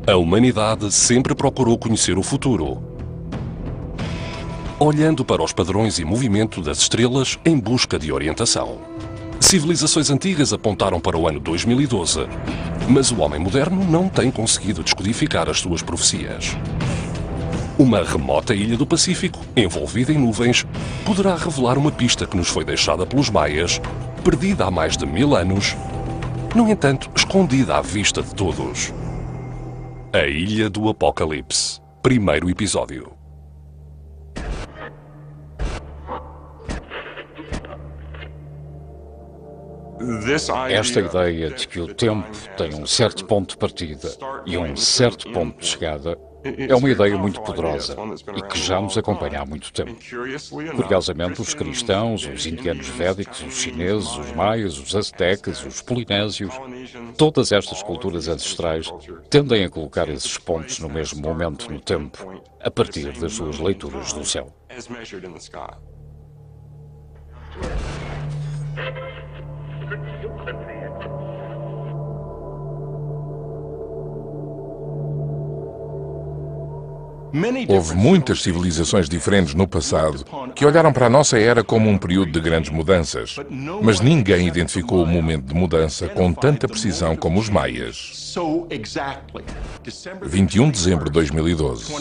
A humanidade sempre procurou conhecer o futuro, olhando para os padrões e movimento das estrelas em busca de orientação. Civilizações antigas apontaram para o ano 2012, mas o homem moderno não tem conseguido descodificar as suas profecias. Uma remota ilha do Pacífico, envolvida em nuvens, poderá revelar uma pista que nos foi deixada pelos maias, perdida há mais de 1000 anos, no entanto, escondida à vista de todos. A Ilha do Apocalipse. Primeiro episódio. Esta ideia de que o tempo tem um certo ponto de partida e um certo ponto de chegada é uma ideia muito poderosa e que já nos acompanha há muito tempo. Curiosamente, os cristãos, os indianos védicos, os chineses, os maias, os aztecas, os polinésios, todas estas culturas ancestrais tendem a colocar esses pontos no mesmo momento no tempo, a partir das suas leituras do céu. Houve muitas civilizações diferentes no passado que olharam para a nossa era como um período de grandes mudanças, mas ninguém identificou o momento de mudança com tanta precisão como os maias. 21 de dezembro de 2012.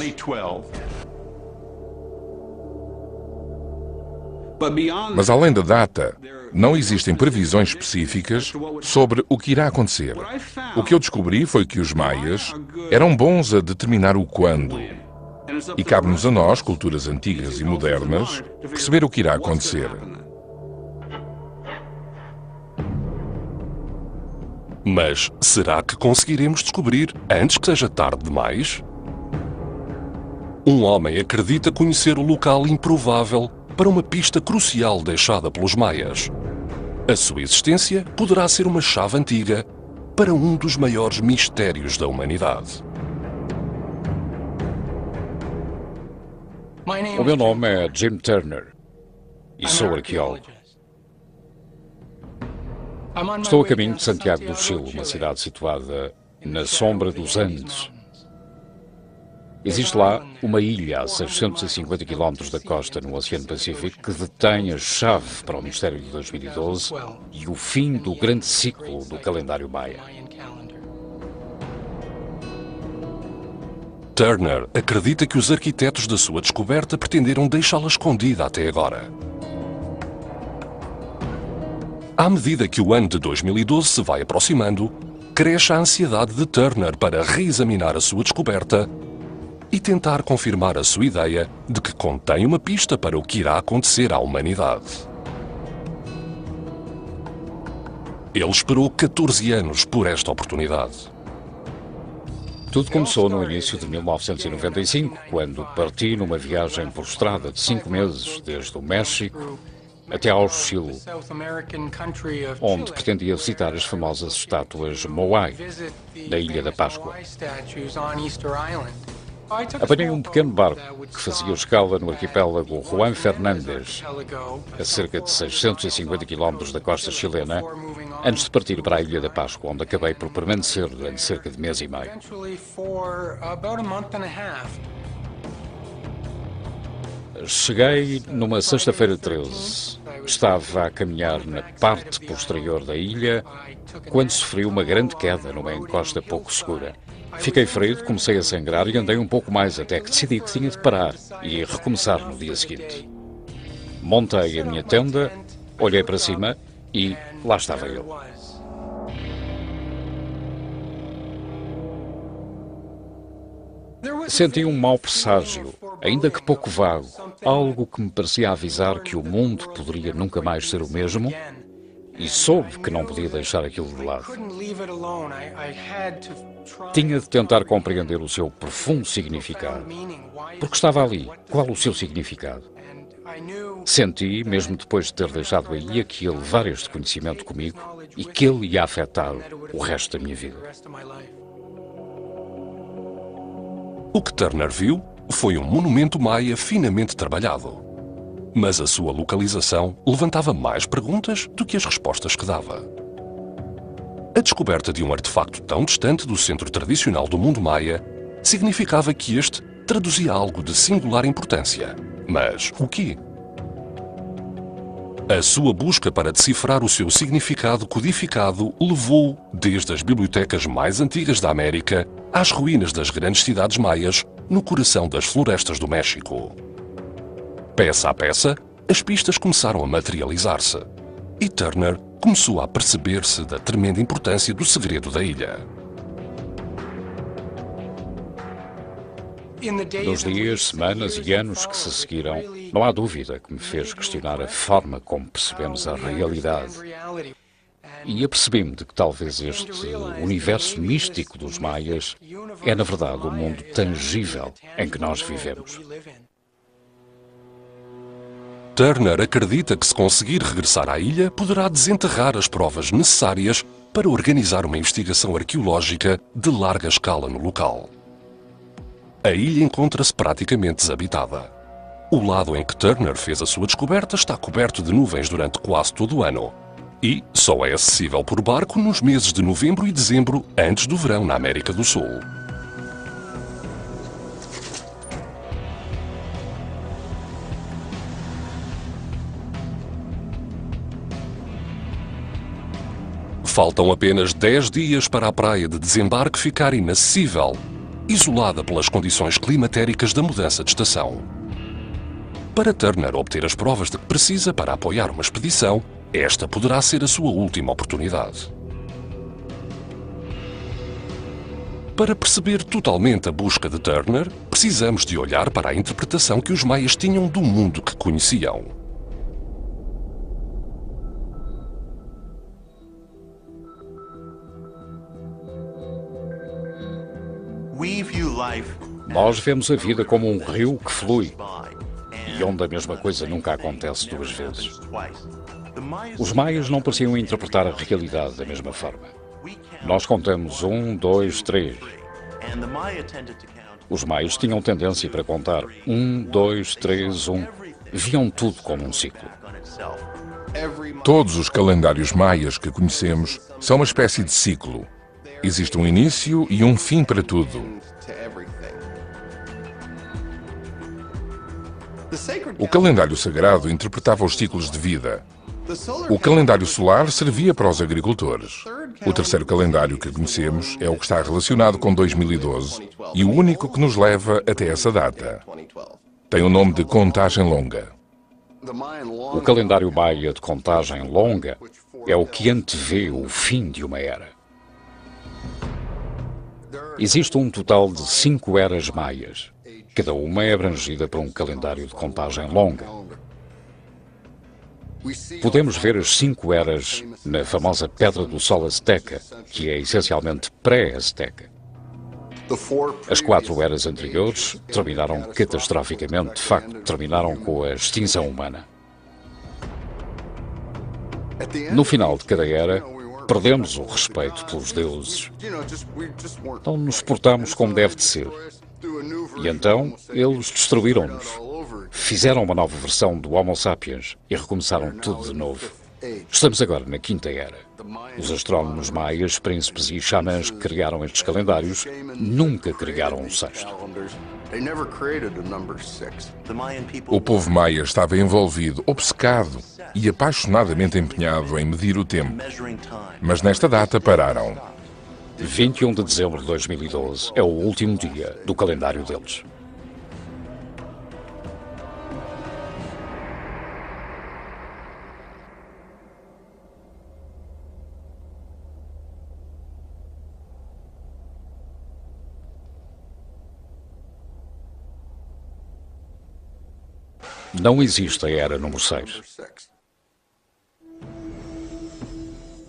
Mas além da data, não existem previsões específicas sobre o que irá acontecer. O que eu descobri foi que os maias eram bons a determinar o quando. E cabe-nos a nós, culturas antigas e modernas, perceber o que irá acontecer. Mas será que conseguiremos descobrir antes que seja tarde demais? Um homem acredita conhecer o local improvável para uma pista crucial deixada pelos maias. A sua existência poderá ser uma chave antiga para um dos maiores mistérios da humanidade. O meu nome é Jim Turner e sou arqueólogo. Estou a caminho de Santiago do Chile, uma cidade situada na sombra dos Andes. Existe lá uma ilha a 650 km da costa no Oceano Pacífico que detém a chave para o mistério de 2012 e o fim do grande ciclo do calendário maia. Turner acredita que os arquitetos da sua descoberta pretenderam deixá-la escondida até agora. À medida que o ano de 2012 se vai aproximando, cresce a ansiedade de Turner para reexaminar a sua descoberta e tentar confirmar a sua ideia de que contém uma pista para o que irá acontecer à humanidade. Ele esperou 14 anos por esta oportunidade. Tudo começou no início de 1995, quando parti numa viagem por estrada de 5 meses desde o México até ao Chile, onde pretendia visitar as famosas estátuas Moai, da Ilha da Páscoa. Apanhei um pequeno barco que fazia escala no arquipélago Juan Fernández, a cerca de 650 km da costa chilena, antes de partir para a Ilha da Páscoa, onde acabei por permanecer durante cerca de mês e meio. Cheguei numa sexta-feira 13. Estava a caminhar na parte posterior da ilha quando sofri uma grande queda numa encosta pouco segura. Fiquei ferido, comecei a sangrar e andei um pouco mais até que decidi que tinha de parar e recomeçar no dia seguinte. Montei a minha tenda, olhei para cima e lá estava ele. Senti um mau presságio, ainda que pouco vago, algo que me parecia avisar que o mundo poderia nunca mais ser o mesmo, e soube que não podia deixar aquilo de lado. Tinha de tentar compreender o seu profundo significado. Porque estava ali. Qual o seu significado? Senti, mesmo depois de ter deixado a ilha, que ia levar este conhecimento comigo e que ele ia afetar o resto da minha vida. O que Turner viu foi um monumento maia finamente trabalhado. Mas a sua localização levantava mais perguntas do que as respostas que dava. A descoberta de um artefacto tão distante do centro tradicional do mundo maia significava que este traduzia algo de singular importância. Mas o quê? A sua busca para decifrar o seu significado codificado levou-o desde as bibliotecas mais antigas da América às ruínas das grandes cidades maias no coração das florestas do México. Peça a peça, as pistas começaram a materializar-se e Turner começou a perceber-se da tremenda importância do segredo da ilha. Nos dias, semanas e anos que se seguiram, não há dúvida que me fez questionar a forma como percebemos a realidade. E apercebi-me de que talvez este universo místico dos maias é, na verdade, o mundo tangível em que nós vivemos. Turner acredita que, se conseguir regressar à ilha, poderá desenterrar as provas necessárias para organizar uma investigação arqueológica de larga escala no local. A ilha encontra-se praticamente desabitada. O lado em que Turner fez a sua descoberta está coberto de nuvens durante quase todo o ano e só é acessível por barco nos meses de novembro e dezembro, antes do verão na América do Sul. Faltam apenas 10 dias para a praia de desembarque ficar inacessível, isolada pelas condições climatéricas da mudança de estação. Para Turner obter as provas de que precisa para apoiar uma expedição, esta poderá ser a sua última oportunidade. Para perceber totalmente a busca de Turner, precisamos de olhar para a interpretação que os maias tinham do mundo que conheciam. Nós vemos a vida como um rio que flui e onde a mesma coisa nunca acontece duas vezes. Os maias não pareciam interpretar a realidade da mesma forma. Nós contamos 1, 2, 3. Os maias tinham tendência para contar 1, 2, 3, 1. Viam tudo como um ciclo. Todos os calendários maias que conhecemos são uma espécie de ciclo. Existe um início e um fim para tudo. O calendário sagrado interpretava os ciclos de vida. O calendário solar servia para os agricultores. O terceiro calendário que conhecemos é o que está relacionado com 2012 e o único que nos leva até essa data. Tem o nome de contagem longa. O calendário maia de contagem longa é o que antevê o fim de uma era. Existe um total de 5 eras maias. Cada uma é abrangida por um calendário de contagem longa. Podemos ver as 5 eras na famosa Pedra do Sol Azteca, que é essencialmente pré-azteca. As 4 eras anteriores terminaram catastroficamente, de facto, terminaram com a extinção humana. No final de cada era, perdemos o respeito pelos deuses. Não nos portamos como deve de ser. E então, eles destruíram-nos. Fizeram uma nova versão do Homo sapiens e recomeçaram tudo de novo. Estamos agora na 5ª era. Os astrónomos maias, príncipes e xamãs que criaram estes calendários nunca criaram um 6º. O povo maia estava envolvido, obcecado e apaixonadamente empenhado em medir o tempo. Mas nesta data pararam. 21 de dezembro de 2012 é o último dia do calendário deles. Não existe a era número 6.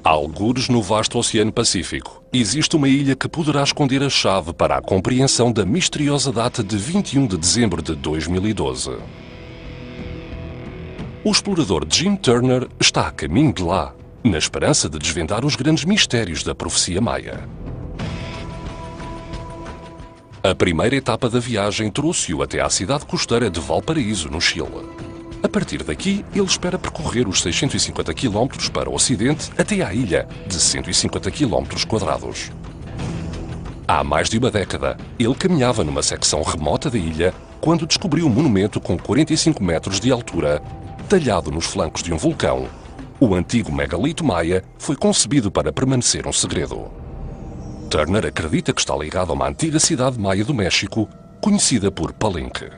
Algures no vasto Oceano Pacífico, existe uma ilha que poderá esconder a chave para a compreensão da misteriosa data de 21 de dezembro de 2012. O explorador Jim Turner está a caminho de lá, na esperança de desvendar os grandes mistérios da profecia maia. A primeira etapa da viagem trouxe-o até à cidade costeira de Valparaíso, no Chile. A partir daqui, ele espera percorrer os 650 km para o ocidente até à ilha, de 150 km quadrados. Há mais de uma década, ele caminhava numa secção remota da ilha quando descobriu um monumento com 45 metros de altura, talhado nos flancos de um vulcão. O antigo megalito maia foi concebido para permanecer um segredo. Turner acredita que está ligado a uma antiga cidade maia do México, conhecida por Palenque.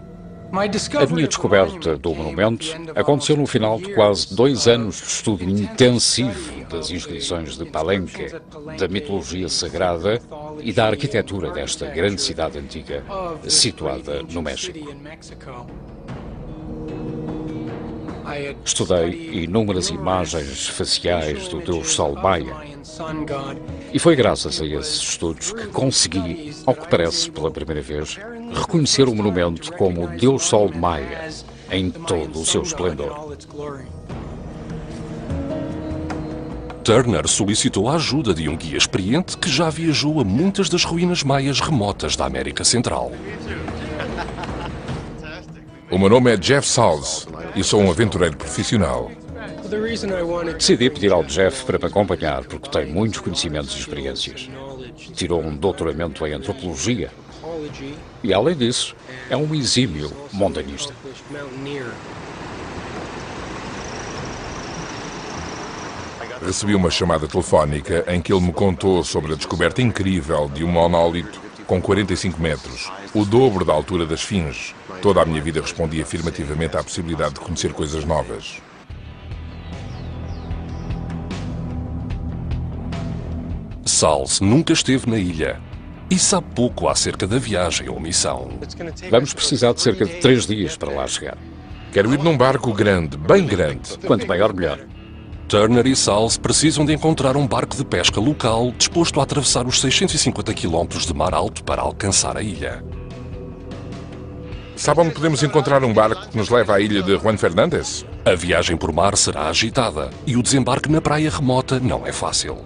A minha descoberta do monumento aconteceu no final de quase 2 anos de estudo intensivo das inscrições de Palenque, da mitologia sagrada e da arquitetura desta grande cidade antiga, situada no México. Estudei inúmeras imagens faciais do Deus Sol Maia e foi graças a esses estudos que consegui, ao que parece pela primeira vez, reconhecer o monumento como o Deus Sol Maia em todo o seu esplendor. Turner solicitou a ajuda de um guia experiente que já viajou a muitas das ruínas maias remotas da América Central. O meu nome é Jeff Salz e sou um aventureiro profissional. Decidi pedir ao Jeff para me acompanhar porque tem muitos conhecimentos e experiências. Tirou um doutoramento em antropologia e, além disso, é um exímio montanhista. Recebi uma chamada telefónica em que ele me contou sobre a descoberta incrível de um monólito com 45 metros, o dobro da altura da Esfinge. Toda a minha vida respondi afirmativamente à possibilidade de conhecer coisas novas. Salz nunca esteve na ilha e sabe pouco acerca da viagem ou missão. Vamos precisar de cerca de 3 dias para lá chegar. Quero ir num barco grande, bem grande. Quanto maior, melhor. Turner e Salz precisam de encontrar um barco de pesca local disposto a atravessar os 650 km de mar alto para alcançar a ilha. Sabe onde podemos encontrar um barco que nos leva à ilha de Juan Fernández? A viagem por mar será agitada e o desembarque na praia remota não é fácil.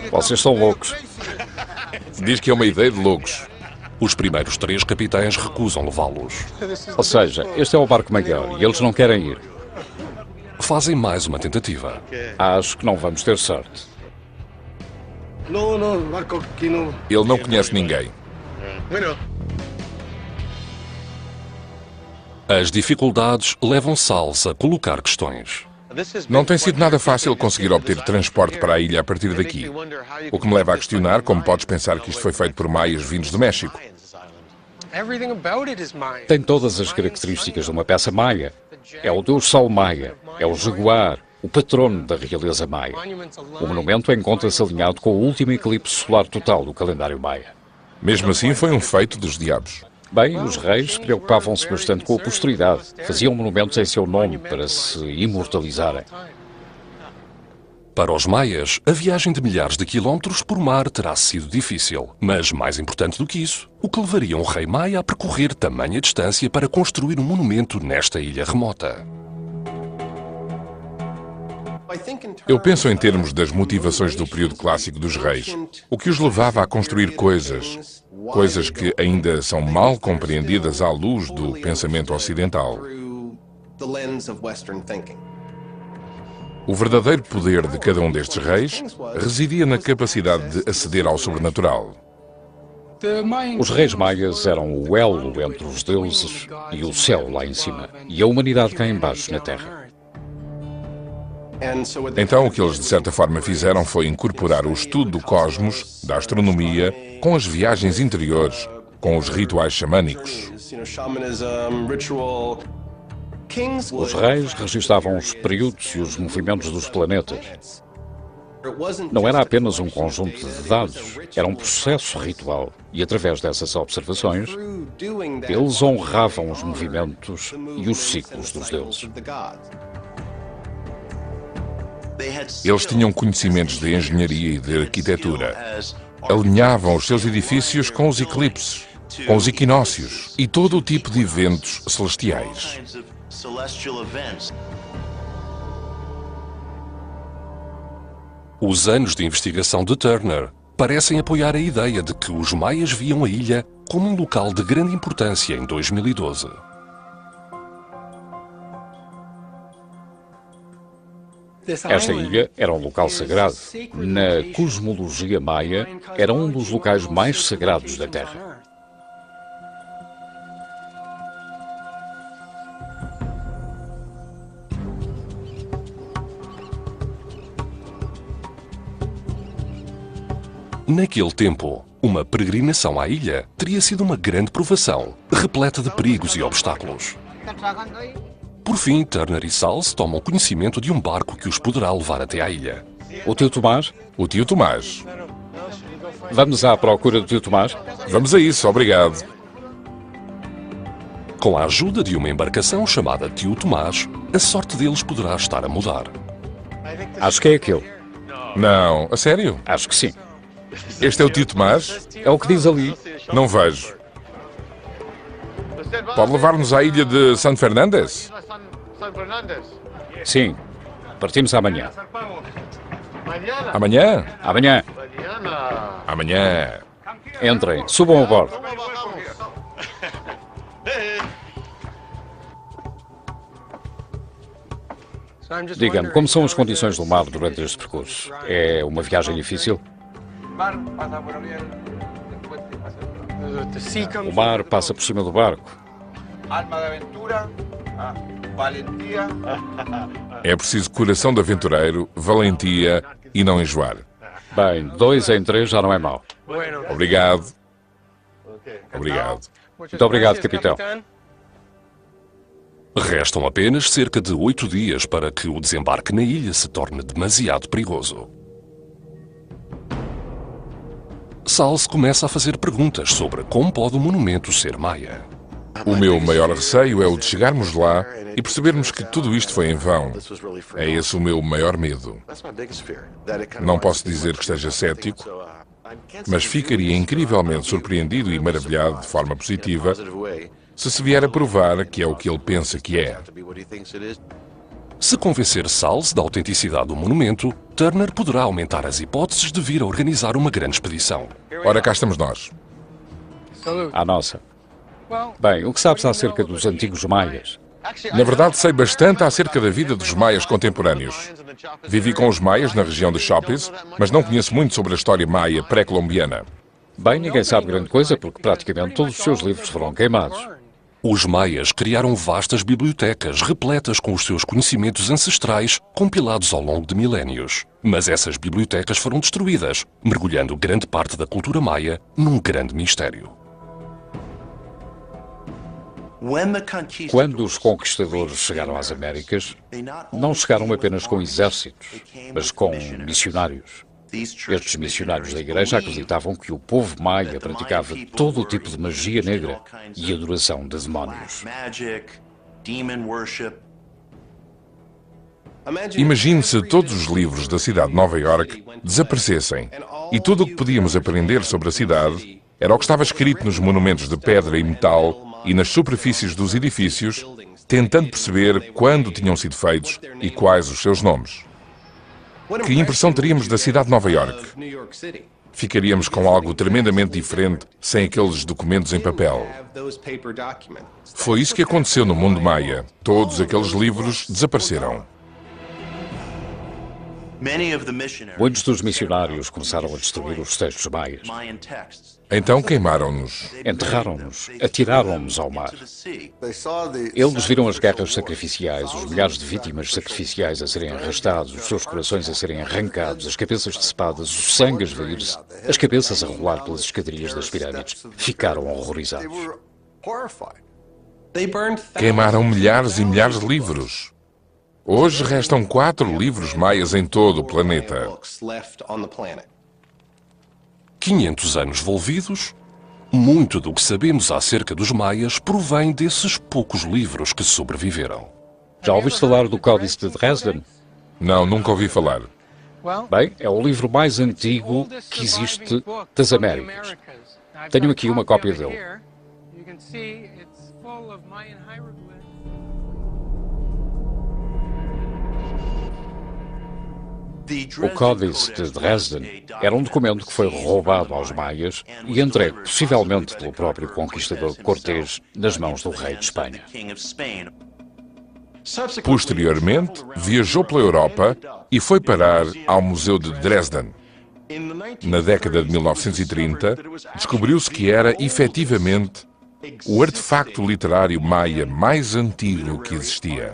Vocês são loucos. Diz que é uma ideia de loucos. Os primeiros 3 capitães recusam levá-los. Ou seja, este é o barco maior e eles não querem ir. Fazem mais uma tentativa. Acho que não vamos ter sorte. Ele não conhece ninguém. As dificuldades levam Salz a colocar questões. Não tem sido nada fácil conseguir obter transporte para a ilha a partir daqui. O que me leva a questionar como podes pensar que isto foi feito por maias vindos do México. Tem todas as características de uma peça maia. É o Deus Sol Maia, é o jaguar, o patrono da realeza maia. O monumento encontra-se alinhado com o último eclipse solar total do calendário maia. Mesmo assim, foi um feito dos diabos. Bem, os reis preocupavam-se bastante com a posteridade. Faziam monumentos em seu nome para se imortalizarem. Para os maias, a viagem de milhares de quilómetros por mar terá sido difícil. Mas, mais importante do que isso, o que levaria um rei maia a percorrer tamanha distância para construir um monumento nesta ilha remota. Eu penso em termos das motivações do período clássico dos reis. O que os levava a construir coisas que ainda são mal compreendidas à luz do pensamento ocidental. O verdadeiro poder de cada um destes reis residia na capacidade de aceder ao sobrenatural. Os reis maias eram o elo entre os deuses e o céu lá em cima, e a humanidade cá em baixo na terra. Então, o que eles de certa forma fizeram foi incorporar o estudo do cosmos, da astronomia, com as viagens interiores, com os rituais xamânicos. Os reis registavam os períodos e os movimentos dos planetas. Não era apenas um conjunto de dados, era um processo ritual. E através dessas observações, eles honravam os movimentos e os ciclos dos deuses. Eles tinham conhecimentos de engenharia e de arquitetura. Alinhavam os seus edifícios com os eclipses, com os equinócios e todo o tipo de eventos celestiais. Os anos de investigação de Turner parecem apoiar a ideia de que os maias viam a ilha como um local de grande importância em 2012. Esta ilha era um local sagrado. Na cosmologia maia, era um dos locais mais sagrados da Terra. Naquele tempo, uma peregrinação à ilha teria sido uma grande provação, repleta de perigos e obstáculos. Por fim, Turner e Salles tomam conhecimento de um barco que os poderá levar até à ilha. O tio Tomás? O tio Tomás. Vamos à procura do tio Tomás? Vamos a isso, obrigado. Com a ajuda de uma embarcação chamada Tio Tomás, a sorte deles poderá estar a mudar. Acho que é aquele. Não, a sério? Acho que sim. Este é o tio Tomás? É o que diz ali. Não vejo. Pode levar-nos à ilha de San Fernandes? Sim. Partimos amanhã. Amanhã? Amanhã. Amanhã. Entrem. Subam a bordo. Diga-me, como são as condições do mar durante este percurso? É uma viagem difícil? O mar passa por cima do barco. É preciso coração de aventureiro, valentia e não enjoar. Bem, 2 em 3 já não é mau. Obrigado. Obrigado. Muito obrigado, capitão. Restam apenas cerca de 8 dias para que o desembarque na ilha se torne demasiado perigoso. Salles começa a fazer perguntas sobre como pode o monumento ser maia. O meu maior receio é o de chegarmos lá e percebermos que tudo isto foi em vão. É esse o meu maior medo. Não posso dizer que esteja cético, mas ficaria incrivelmente surpreendido e maravilhado de forma positiva se vier a provar que é o que ele pensa que é. Se convencer Salles da autenticidade do monumento, Turner poderá aumentar as hipóteses de vir a organizar uma grande expedição. Ora, cá estamos nós. À nossa. Bem, o que sabes acerca dos antigos maias? Na verdade, sei bastante acerca da vida dos maias contemporâneos. Vivi com os maias na região de Chopes, mas não conheço muito sobre a história maia pré-colombiana. Bem, ninguém sabe grande coisa porque praticamente todos os seus livros foram queimados. Os maias criaram vastas bibliotecas repletas com os seus conhecimentos ancestrais compilados ao longo de milénios. Mas essas bibliotecas foram destruídas, mergulhando grande parte da cultura maia num grande mistério. Quando os conquistadores chegaram às Américas, não chegaram apenas com exércitos, mas com missionários. Estes missionários da Igreja acreditavam que o povo maia praticava todo o tipo de magia negra e adoração de demónios. Imagine se todos os livros da cidade de Nova Iorque desaparecessem e tudo o que podíamos aprender sobre a cidade era o que estava escrito nos monumentos de pedra e metal e nas superfícies dos edifícios, tentando perceber quando tinham sido feitos e quais os seus nomes. Que impressão teríamos da cidade de Nova Iorque? Ficaríamos com algo tremendamente diferente sem aqueles documentos em papel. Foi isso que aconteceu no mundo maia. Todos aqueles livros desapareceram. Muitos dos missionários começaram a destruir os textos maias. Então queimaram-nos. Enterraram-nos, atiraram-nos ao mar. Eles viram as guerras sacrificiais, os milhares de vítimas sacrificiais a serem arrastados, os seus corações a serem arrancados, as cabeças decepadas, o sangue a esvair-se, as cabeças a rolar pelas escadarias das pirâmides. Ficaram horrorizados. Queimaram milhares e milhares de livros. Hoje restam 4 livros maias em todo o planeta. 500 anos envolvidos, muito do que sabemos acerca dos maias provém desses poucos livros que sobreviveram. Já ouviste falar do Códice de Dresden? Não, nunca ouvi falar. Bem, é o livro mais antigo que existe das Américas. Tenho aqui uma cópia dele. O Códice de Dresden era um documento que foi roubado aos maias e entregue, possivelmente pelo próprio conquistador Cortés, nas mãos do rei de Espanha. Posteriormente, viajou pela Europa e foi parar ao Museu de Dresden. Na década de 1930, descobriu-se que era, efetivamente, o artefacto literário maia mais antigo que existia.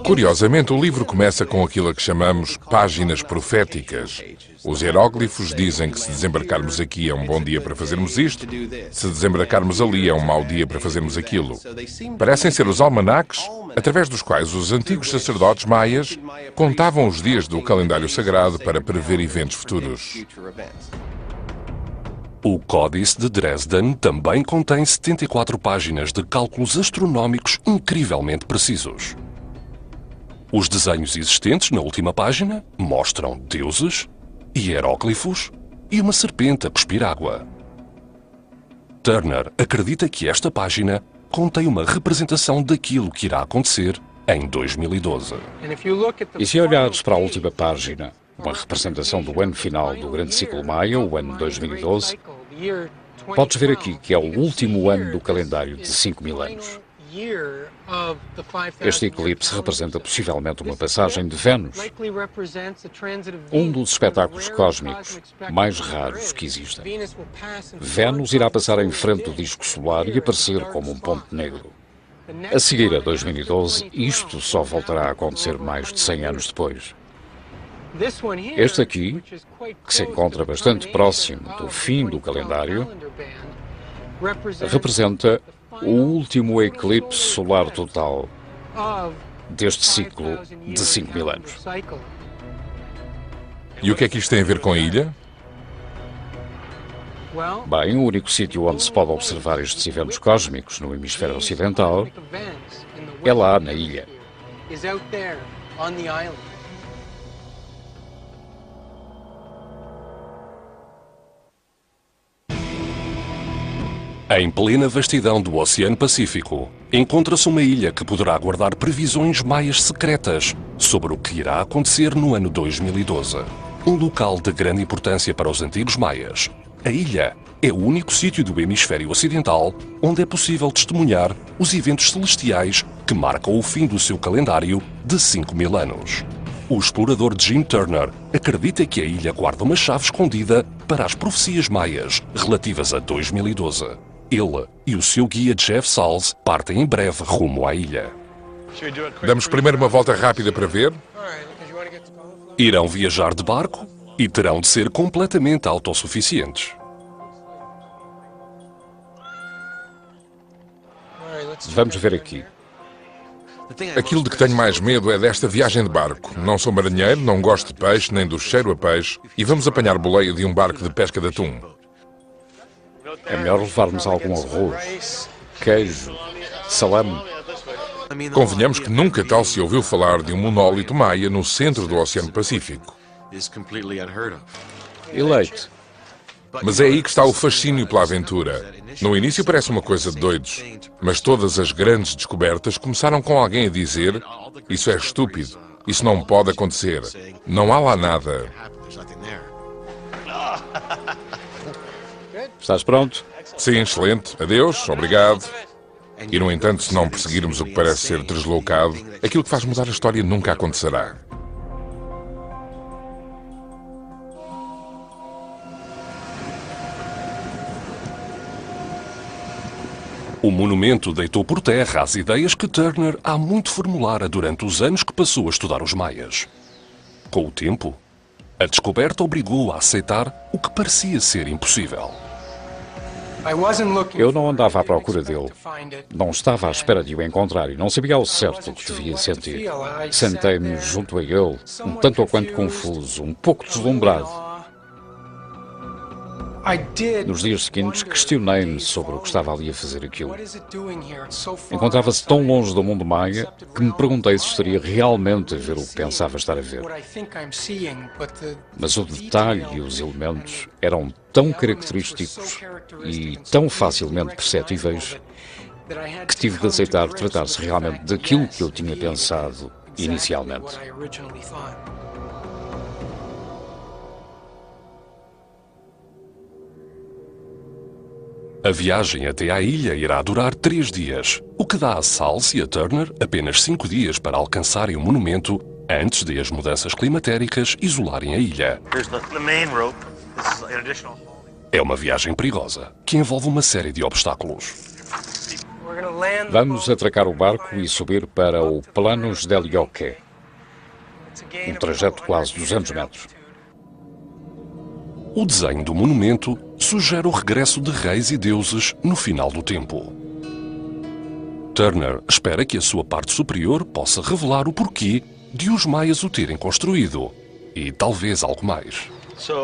Curiosamente, o livro começa com aquilo a que chamamos páginas proféticas. Os hieróglifos dizem que se desembarcarmos aqui é um bom dia para fazermos isto, se desembarcarmos ali é um mau dia para fazermos aquilo. Parecem ser os almanaques através dos quais os antigos sacerdotes maias contavam os dias do calendário sagrado para prever eventos futuros. O Códice de Dresden também contém 74 páginas de cálculos astronómicos incrivelmente precisos. Os desenhos existentes na última página mostram deuses, hieróglifos e uma serpente a cuspir água. Turner acredita que esta página contém uma representação daquilo que irá acontecer em 2012. E se olhares para a última página, uma representação do ano final do grande ciclo maia, o ano 2012, podes ver aqui que é o último ano do calendário de 5.000 anos. Este eclipse representa possivelmente uma passagem de Vênus, um dos espetáculos cósmicos mais raros que existem. Vênus irá passar em frente do disco solar e aparecer como um ponto negro. A seguir a 2012, isto só voltará a acontecer mais de 100 anos depois. Este aqui, que se encontra bastante próximo do fim do calendário, representa o último eclipse solar total deste ciclo de 5.000 anos. E o que é que isto tem a ver com a ilha? Bem, o único sítio onde se pode observar estes eventos cósmicos no hemisfério ocidental é lá na ilha. Em plena vastidão do Oceano Pacífico, encontra-se uma ilha que poderá guardar previsões maias secretas sobre o que irá acontecer no ano 2012. Um local de grande importância para os antigos maias. A ilha é o único sítio do hemisfério ocidental onde é possível testemunhar os eventos celestiais que marcam o fim do seu calendário de 5.000 anos. O explorador Jim Turner acredita que a ilha guarda uma chave escondida para as profecias maias relativas a 2012. Ele e o seu guia Jeff Salz partem em breve rumo à ilha. Damos primeiro uma volta rápida para ver. Irão viajar de barco e terão de ser completamente autossuficientes. Vamos ver aqui. Aquilo de que tenho mais medo é desta viagem de barco. Não sou marinheiro, não gosto de peixe, nem do cheiro a peixe, e vamos apanhar boleia de um barco de pesca de atum. É melhor levarmos algum arroz, queijo, salame. Convenhamos que nunca tal se ouviu falar de um monólito maia no centro do Oceano Pacífico. E leite. Mas é aí que está o fascínio pela aventura. No início parece uma coisa de doidos, mas todas as grandes descobertas começaram com alguém a dizer: isso é estúpido, isso não pode acontecer, não há lá nada. Estás pronto? Sim, excelente. Adeus, obrigado. E, no entanto, se não perseguirmos o que parece ser deslocado, aquilo que faz mudar a história nunca acontecerá. O monumento deitou por terra as ideias que Turner há muito formulara durante os anos que passou a estudar os maias. Com o tempo, a descoberta obrigou-o a aceitar o que parecia ser impossível. Eu não andava à procura dele. Não estava à espera de o encontrar e não sabia ao certo o que devia sentir. Sentei-me junto a ele, um tanto ou quanto confuso, um pouco deslumbrado. Nos dias seguintes, questionei-me sobre o que estava ali a fazer aquilo. Encontrava-se tão longe do mundo maia que me perguntei se estaria realmente a ver o que pensava estar a ver. Mas o detalhe e os elementos eram tão característicos e tão facilmente perceptíveis que tive de aceitar tratar-se realmente daquilo que eu tinha pensado inicialmente. A viagem até à ilha irá durar 3 dias, o que dá a Salz e a Turner apenas 5 dias para alcançarem o monumento antes de as mudanças climatéricas isolarem a ilha. É uma viagem perigosa, que envolve uma série de obstáculos. Vamos atracar o barco e subir para o Planos del Ioque, um trajeto de quase 200 metros. O desenho do monumento sugere o regresso de reis e deuses no final do tempo. Turner espera que a sua parte superior possa revelar o porquê de os maias o terem construído, e talvez algo mais.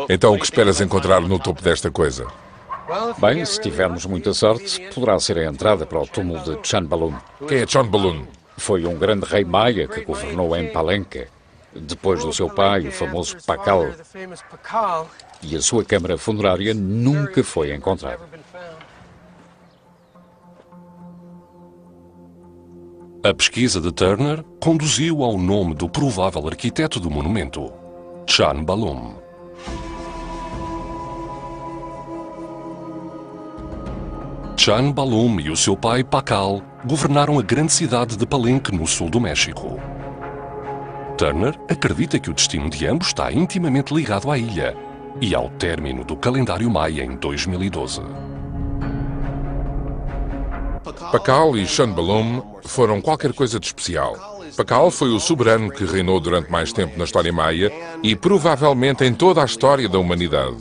Então o que esperas encontrar no topo desta coisa? Bem, se tivermos muita sorte, poderá ser a entrada para o túmulo de Chanbalun. Quem é Chanbalun? Foi um grande rei maia que governou em Palenque, depois do seu pai, o famoso Pakal, e a sua câmara funerária nunca foi encontrada. A pesquisa de Turner conduziu ao nome do provável arquiteto do monumento, Chanbalun. Chanbalun e o seu pai Pakal governaram a grande cidade de Palenque, no sul do México. Turner acredita que o destino de ambos está intimamente ligado à ilha e ao término do calendário maia em 2012. Pakal e Chanbalun foram qualquer coisa de especial. Pakal foi o soberano que reinou durante mais tempo na história maia e provavelmente em toda a história da humanidade.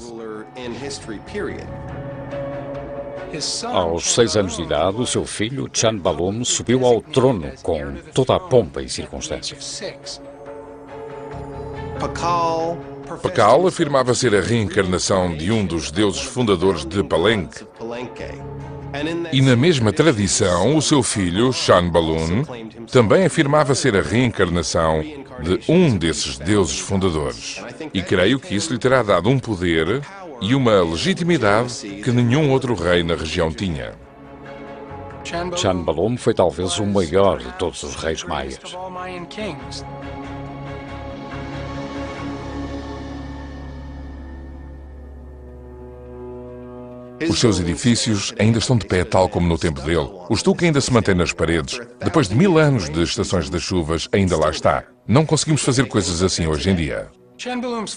Aos 6 anos de idade, o seu filho, Chanbalun, subiu ao trono com toda a pompa e circunstância. Pakal afirmava ser a reencarnação de um dos deuses fundadores de Palenque. E na mesma tradição, o seu filho, Chanbalun, também afirmava ser a reencarnação de um desses deuses fundadores. E creio que isso lhe terá dado um poder e uma legitimidade que nenhum outro rei na região tinha. Chanbalun foi talvez o maior de todos os reis maias. Os seus edifícios ainda estão de pé, tal como no tempo dele. O estuque ainda se mantém nas paredes. Depois de 1000 anos de estações das chuvas, ainda lá está. Não conseguimos fazer coisas assim hoje em dia.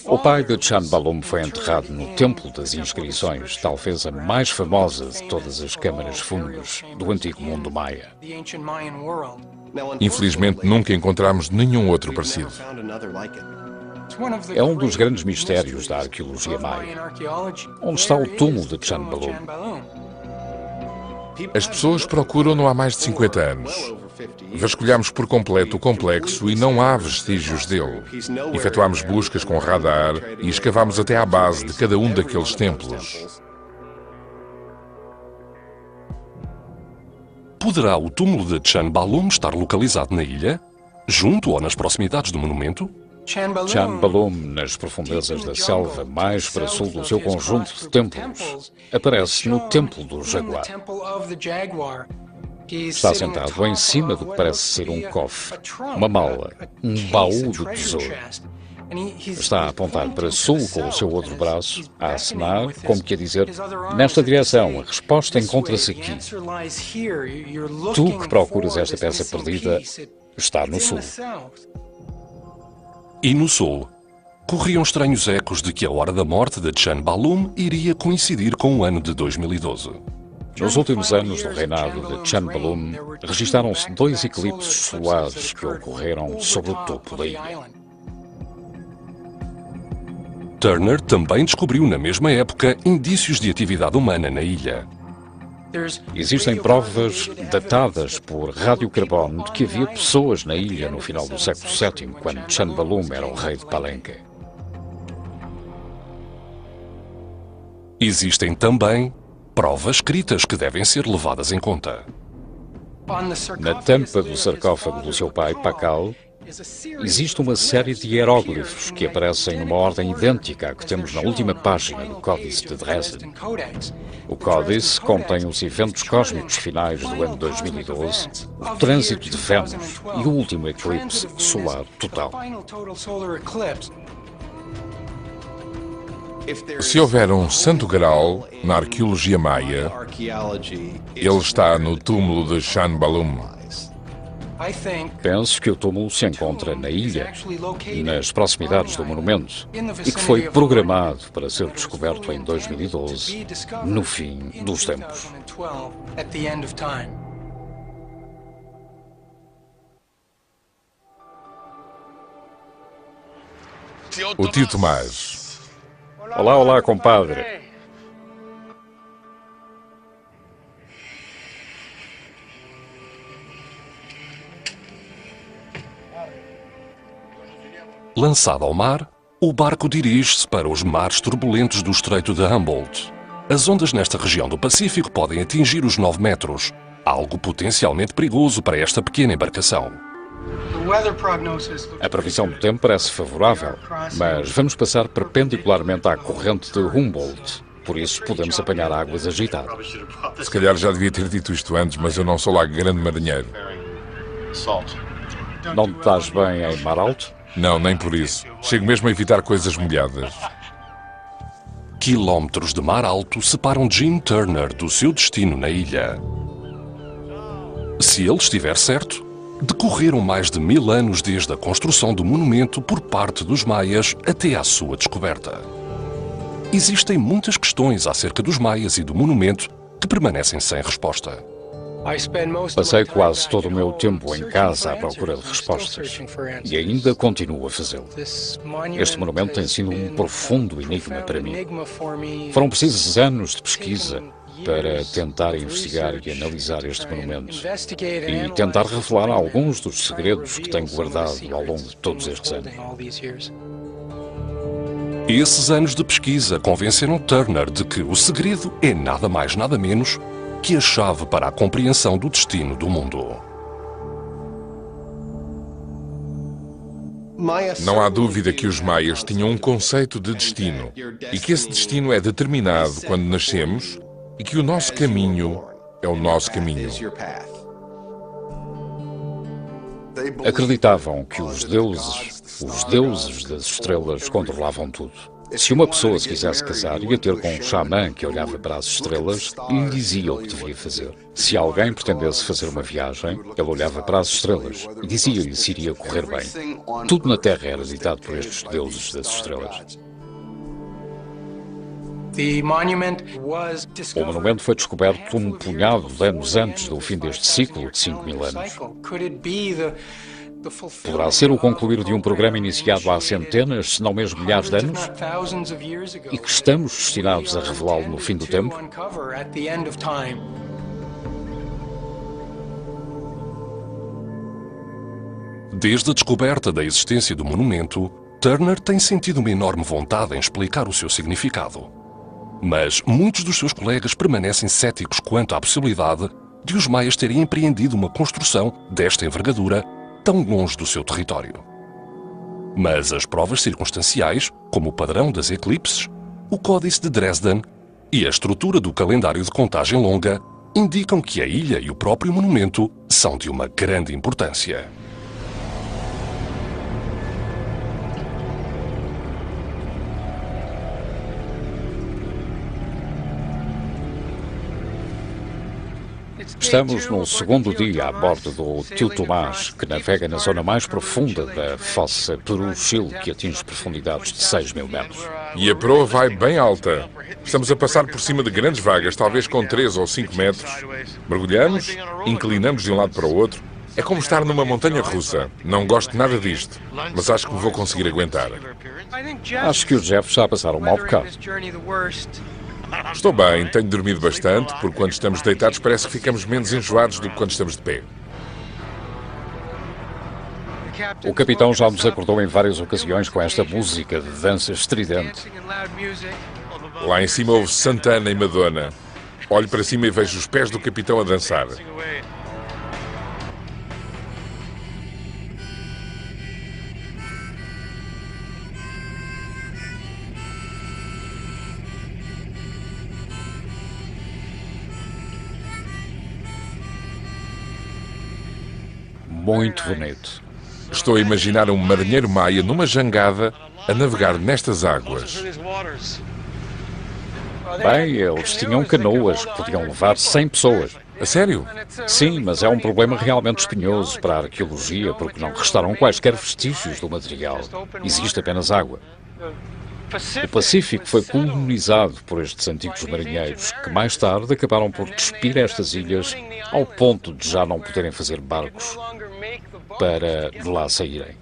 O pai de Chanbalun foi enterrado no Templo das Inscrições, talvez a mais famosa de todas as câmaras fúnebres do antigo mundo maia. Infelizmente, nunca encontramos nenhum outro parecido. É um dos grandes mistérios da arqueologia maia. Onde está o túmulo de Chanbalun? As pessoas procuram-no há mais de 50 anos. Vasculhamos por completo o complexo e não há vestígios dele. Efetuámos buscas com radar e escavámos até à base de cada um daqueles templos. Poderá o túmulo de Chanbalun estar localizado na ilha, junto ou nas proximidades do monumento? Chanbalun, nas profundezas da selva mais para sul do seu conjunto de templos, aparece no Templo do Jaguar. Está sentado em cima do que parece ser um cofre, uma mala, um baú do tesouro. Está a apontar para sul com o seu outro braço, a acenar, como que a dizer, nesta direção, a resposta encontra-se aqui. Tu que procuras esta peça perdida, está no sul. E no sul, corriam estranhos ecos de que a hora da morte de Chanbalun iria coincidir com o ano de 2012. Nos últimos anos do reinado de Chanbalun, registaram-se 2 eclipses solares que ocorreram sobre o topo da ilha. Turner também descobriu na mesma época indícios de atividade humana na ilha. Existem provas datadas por radiocarbono de que havia pessoas na ilha no final do século VII, quando Chanbalun era o rei de Palenque. Existem também provas escritas que devem ser levadas em conta. Na tampa do sarcófago do seu pai, Pakal, existe uma série de hieróglifos que aparecem numa ordem idêntica à que temos na última página do Códice de Dresden. O Códice contém os eventos cósmicos finais do ano 2012, o trânsito de Vênus e o último eclipse solar total. Se houver um santo graal na arqueologia maia, ele está no túmulo de Shanbalum. Penso que o túmulo se encontra na ilha, nas proximidades do monumento, e que foi programado para ser descoberto em 2012, no fim dos tempos. O tio Tomás. Olá, olá, compadre. Lançado ao mar, o barco dirige-se para os mares turbulentos do Estreito de Humboldt. As ondas nesta região do Pacífico podem atingir os 9 metros, algo potencialmente perigoso para esta pequena embarcação. A previsão do tempo parece favorável, mas vamos passar perpendicularmente à corrente de Humboldt, por isso podemos apanhar águas agitadas. Se calhar já devia ter dito isto antes, mas eu não sou lá grande marinheiro. Não te estás bem em mar alto? Não, nem por isso. Chego mesmo a evitar coisas molhadas. Quilómetros de mar alto separam Jim Turner do seu destino na ilha. Se ele estiver certo, decorreram mais de 1000 anos desde a construção do monumento por parte dos maias até à sua descoberta. Existem muitas questões acerca dos maias e do monumento que permanecem sem resposta. Passei quase todo o meu tempo em casa à procura de respostas e ainda continuo a fazê-lo. Este monumento tem sido um profundo enigma para mim. Foram precisos anos de pesquisa para tentar investigar e analisar este monumento e tentar revelar alguns dos segredos que tenho guardado ao longo de todos estes anos. Esses anos de pesquisa convenceram Turner de que o segredo é nada mais nada menos que a chave para a compreensão do destino do mundo. Não há dúvida que os maias tinham um conceito de destino e que esse destino é determinado quando nascemos e que o nosso caminho é o nosso caminho. Acreditavam que os deuses das estrelas controlavam tudo. Se uma pessoa se quisesse casar, ia ter com um xamã que olhava para as estrelas e lhe dizia o que devia fazer. Se alguém pretendesse fazer uma viagem, ele olhava para as estrelas e dizia-lhe se iria correr bem. Tudo na Terra era ditado por estes deuses das estrelas. O monumento foi descoberto um punhado de anos antes do fim deste ciclo de 5000 anos. Poderá ser o concluir de um programa iniciado há centenas, se não mesmo milhares de anos, e que estamos destinados a revelá-lo no fim do tempo? Desde a descoberta da existência do monumento, Turner tem sentido uma enorme vontade em explicar o seu significado. Mas muitos dos seus colegas permanecem céticos quanto à possibilidade de os maias terem empreendido uma construção desta envergadura tão longe do seu território. Mas as provas circunstanciais, como o padrão das eclipses, o Códice de Dresden e a estrutura do calendário de contagem longa, indicam que a ilha e o próprio monumento são de uma grande importância. Estamos no segundo dia a bordo do Tio Tomás, que navega na zona mais profunda da fossa Peru-Chile, que atinge profundidades de 6.000 metros. E a proa vai bem alta. Estamos a passar por cima de grandes vagas, talvez com 3 ou 5 metros. Mergulhamos, inclinamos de um lado para o outro. É como estar numa montanha russa. Não gosto nada disto, mas acho que me vou conseguir aguentar. Acho que o Jeff está a passar um mau bocado. Estou bem, tenho dormido bastante, porque quando estamos deitados parece que ficamos menos enjoados do que quando estamos de pé. O capitão já nos acordou em várias ocasiões com esta música de dança estridente. Lá em cima ouve Santana e Madonna. Olho para cima e vejo os pés do capitão a dançar. Muito bonito. Estou a imaginar um marinheiro maia numa jangada a navegar nestas águas. Bem, eles tinham canoas que podiam levar 100 pessoas. A sério? Sim, mas é um problema realmente espinhoso para a arqueologia, porque não restaram quaisquer vestígios do material. Existe apenas água. O Pacífico foi colonizado por estes antigos marinheiros, que mais tarde acabaram por despir estas ilhas ao ponto de já não poderem fazer barcos para de lá saírem.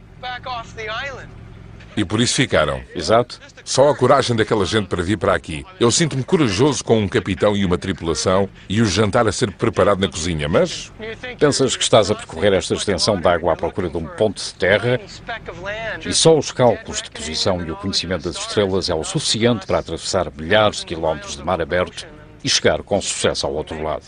E por isso ficaram. Exato. Só a coragem daquela gente para vir para aqui. Eu sinto-me corajoso com um capitão e uma tripulação e o jantar a ser preparado na cozinha, mas... Pensas que estás a percorrer esta extensão de água à procura de um ponto de terra e só os cálculos de posição e o conhecimento das estrelas é o suficiente para atravessar milhares de quilómetros de mar aberto e chegar com sucesso ao outro lado.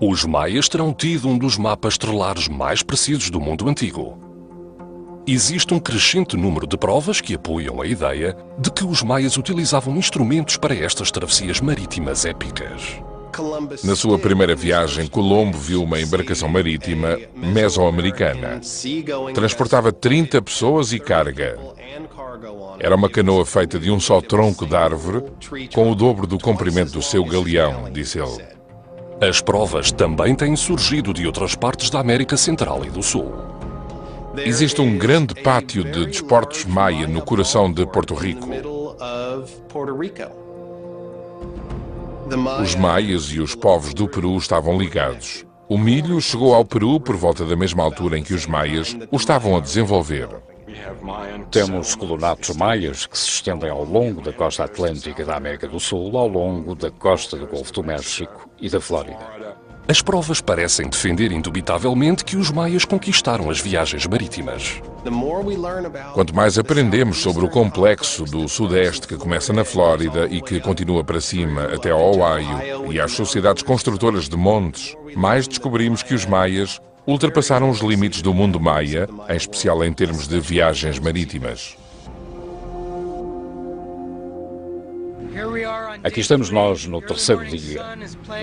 Os maias terão tido um dos mapas estrelares mais precisos do mundo antigo. Existe um crescente número de provas que apoiam a ideia de que os maias utilizavam instrumentos para estas travessias marítimas épicas. Na sua primeira viagem, Colombo viu uma embarcação marítima mesoamericana. Transportava 30 pessoas e carga. Era uma canoa feita de um só tronco de árvore, com o dobro do comprimento do seu galeão, disse ele. As provas também têm surgido de outras partes da América Central e do Sul. Existe um grande pátio de desportos maia no coração de Porto Rico. Os maias e os povos do Peru estavam ligados. O milho chegou ao Peru por volta da mesma altura em que os maias o estavam a desenvolver. Temos colonatos maias que se estendem ao longo da costa atlântica da América do Sul, ao longo da costa do Golfo do México e da Flórida. As provas parecem defender indubitavelmente que os maias conquistaram as viagens marítimas. Quanto mais aprendemos sobre o complexo do Sudeste que começa na Flórida e que continua para cima até ao Ohio e às sociedades construtoras de montes, mais descobrimos que os maias ultrapassaram os limites do mundo maia, em especial em termos de viagens marítimas. Aqui estamos nós no terceiro dia.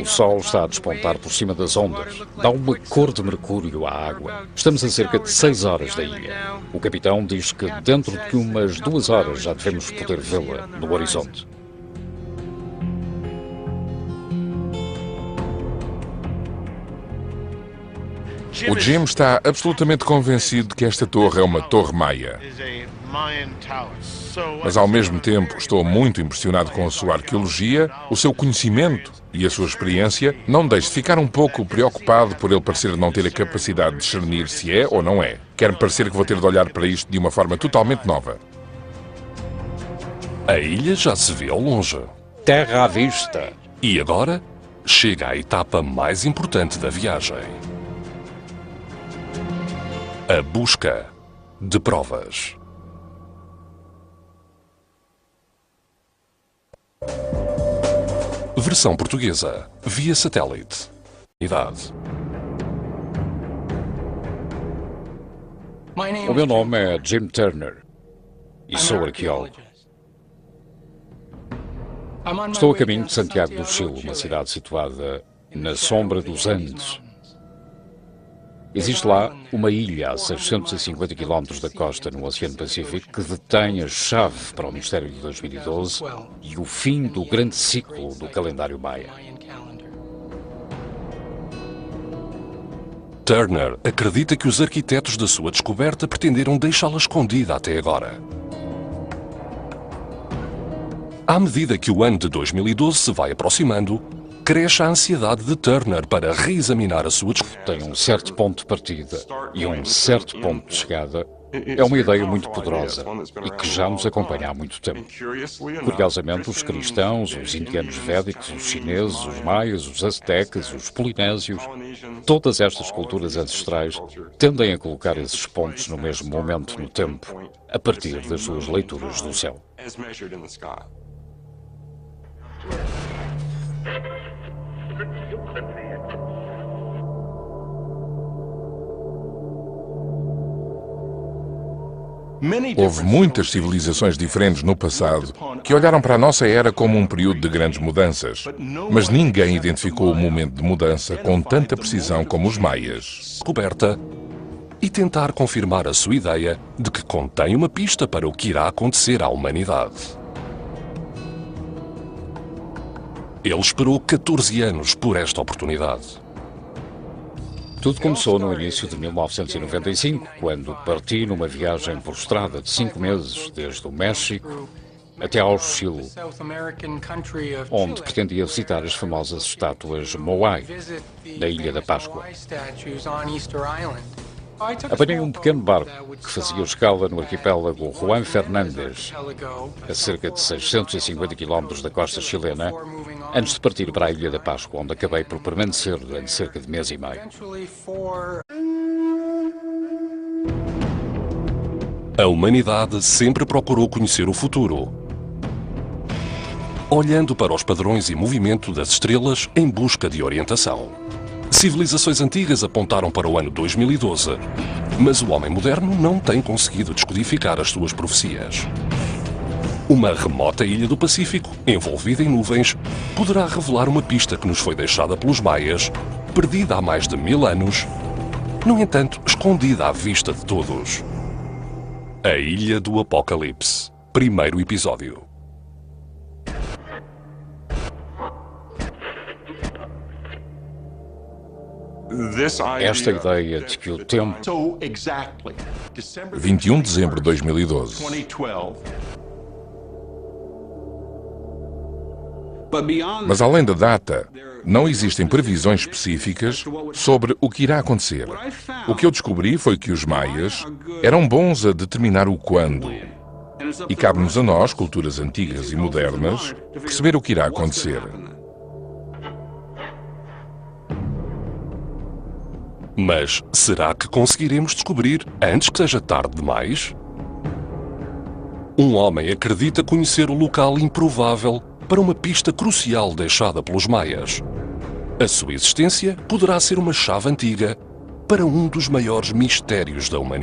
O sol está a despontar por cima das ondas. Dá uma cor de mercúrio à água. Estamos a cerca de 6 horas da ilha. O capitão diz que dentro de umas 2 horas já devemos poder vê-la no horizonte. O Jim está absolutamente convencido de que esta torre é uma torre maia. Mas ao mesmo tempo estou muito impressionado com a sua arqueologia, o seu conhecimento e a sua experiência. Não deixe de ficar um pouco preocupado por ele parecer não ter a capacidade de discernir se é ou não é. Quer-me parecer que vou ter de olhar para isto de uma forma totalmente nova. A ilha já se vê ao longe. Terra à vista. E agora chega a etapa mais importante da viagem. A busca de provas. Versão portuguesa, via satélite. Idade. O meu nome é Jim Turner e sou arqueólogo. Estou a caminho de Santiago do Chile, uma cidade situada na sombra dos Andes. Existe lá uma ilha a 650 km da costa no Oceano Pacífico que detém a chave para o mistério de 2012 e o fim do grande ciclo do calendário maia. Turner acredita que os arquitetos da sua descoberta pretenderam deixá-la escondida até agora. À medida que o ano de 2012 se vai aproximando, cresce a ansiedade de Turner para reexaminar a sua descoberta. Tem um certo ponto de partida e um certo ponto de chegada. É uma ideia muito poderosa e que já nos acompanha há muito tempo. Curiosamente, os cristãos, os indianos védicos, os chineses, os maias, os aztecas, os polinésios, todas estas culturas ancestrais tendem a colocar esses pontos no mesmo momento no tempo, a partir das suas leituras do céu. Houve muitas civilizações diferentes no passado que olharam para a nossa era como um período de grandes mudanças. Mas ninguém identificou o momento de mudança com tanta precisão como os maias. Descoberta e tentar confirmar a sua ideia de que contém uma pista para o que irá acontecer à humanidade. Ele esperou 14 anos por esta oportunidade. Tudo começou no início de 1995, quando parti numa viagem por estrada de 5 meses desde o México até ao Chile, onde pretendia visitar as famosas estátuas Moai, da Ilha da Páscoa. Apanhei um pequeno barco que fazia escala no arquipélago Juan Fernández, a cerca de 650 km da costa chilena, antes de partir para a Ilha da Páscoa, onde acabei por permanecer durante cerca de mês e meio. A humanidade sempre procurou conhecer o futuro, olhando para os padrões e movimento das estrelas em busca de orientação. Civilizações antigas apontaram para o ano 2012, mas o homem moderno não tem conseguido descodificar as suas profecias. Uma remota ilha do Pacífico, envolvida em nuvens, poderá revelar uma pista que nos foi deixada pelos maias, perdida há mais de 1000 anos, no entanto, escondida à vista de todos. A Ilha do Apocalipse. Primeiro episódio. Esta ideia de que o tempo... 21 de dezembro de 2012. Mas além da data, não existem previsões específicas sobre o que irá acontecer. O que eu descobri foi que os maias eram bons a determinar o quando. E cabe-nos a nós, culturas antigas e modernas, perceber o que irá acontecer. Mas será que conseguiremos descobrir antes que seja tarde demais? Um homem acredita conhecer o local improvável para uma pista crucial deixada pelos maias. A sua existência poderá ser uma chave antiga para um dos maiores mistérios da humanidade.